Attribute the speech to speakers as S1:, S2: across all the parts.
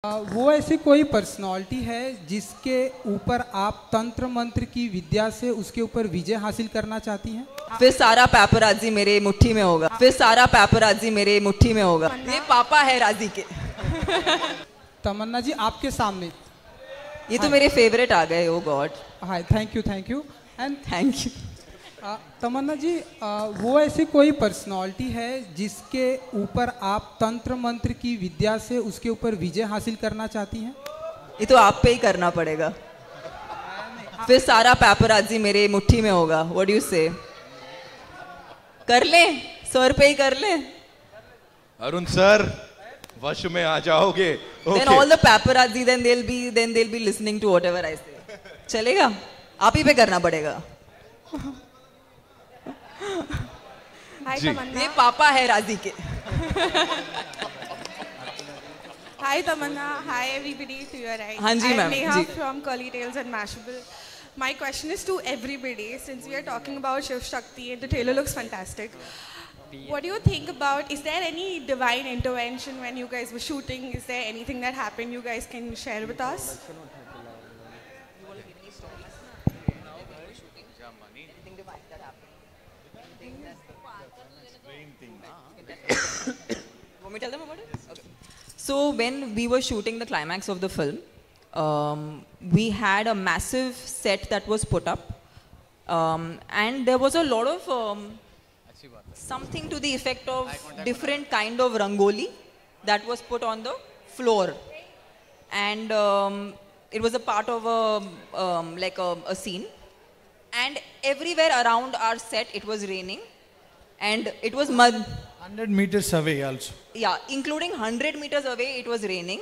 S1: वो ऐसी कोई पर्सनालिटी है जिसके ऊपर आप तंत्र मंत्र की विद्या से उसके ऊपर विजय हासिल करना चाहती हैं?
S2: फिर सारा पैपराज़ी मेरे मुट्ठी में होगा, फिर सारा पैपराज़ी मेरे मुट्ठी में होगा। ये पापा है राजी के।
S1: तमन्ना जी आपके सामने।
S2: ये तो मेरे फेवरेट आ गए। Oh God.
S1: Hi, thank you and
S2: thank you.
S1: Tamanna ji, वो ऐसी कोई पर्सनालिटी है जिसके ऊपर आप तंत्र मंत्र की विद्या से उसके ऊपर विजय हासिल करना चाहती हैं?
S2: ये तो आप पे ही करना पड़ेगा। फिर सारा पैपराज़ी मेरे मुट्ठी में होगा। व्हाट डू यू से? कर लें, सर पे ही कर लें।
S3: अरुण सर वश में आ जाओगे।
S2: Then all the paparazzi then they'll be listening to whatever I say. चलेगा? आप ही पे करना पड़ेगा।
S4: हाय तमन्ना।
S2: ये पापा है राजी के।
S4: हाय तमन्ना, हाय everybody to your right.
S2: हाँ जी ma'am.
S4: Neha from Curly Tails and Mashable. My question is to everybody, since we are talking about Shiv Shakti and the trailer looks fantastic. What do you think about, is there any divine intervention when you guys were shooting? Is there anything that happened you guys can share with us?
S2: Want me to tell them about it? Okay. So when we were shooting the climax of the film, we had a massive set that was put up, and there was a lot of something to the effect of different kind of rangoli that was put on the floor, and it was a part of a scene, and everywhere around our set it was raining, and it was mud.
S5: 100 meters away also.
S2: Yeah, including 100 meters away it was raining,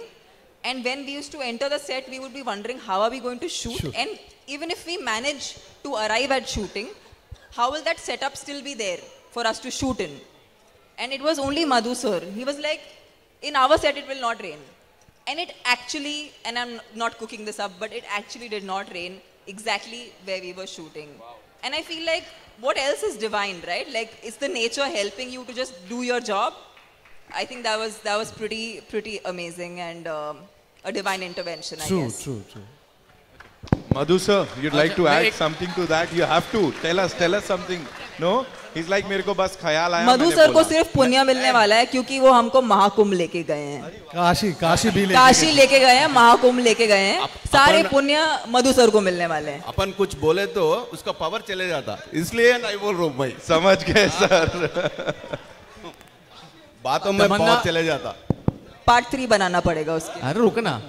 S2: and when we used to enter the set we would be wondering how are we going to shoot, and even if we manage to arrive at shooting, how will that setup still be there for us to shoot in? And it was only Madhu sir. He was like, in our set it will not rain. And it actually, and I'm not cooking this up, but it actually did not rain exactly where we were shooting. Wow. And I feel like, what else is divine, right? Like, it's the nature helping you to just do your job. I think that was pretty amazing and a divine intervention, I guess.
S5: True.
S3: Madhu sir, you'd like to add something to that? You have to tell us something. No? He's like, मेरे को बस ख्याल आया।
S2: मधु sir को सिर्फ पुण्य मिलने वाला है क्योंकि वो हमको महाकुंभ लेके गए हैं। काशी लेके गए हैं, महाकुंभ लेके गए हैं। सारे पुण्य मधु सर को मिलने वाले हैं।
S6: अपन कुछ बोले तो उसका पावर चले जाता, इसलिए नहीं बोल रहा हूँ भाई।
S3: समझ गए सर।
S6: बातों में बहुत चले जाता।
S2: पार्ट 3 बनाना पड़ेगा उसकी।
S5: अरे रुकना।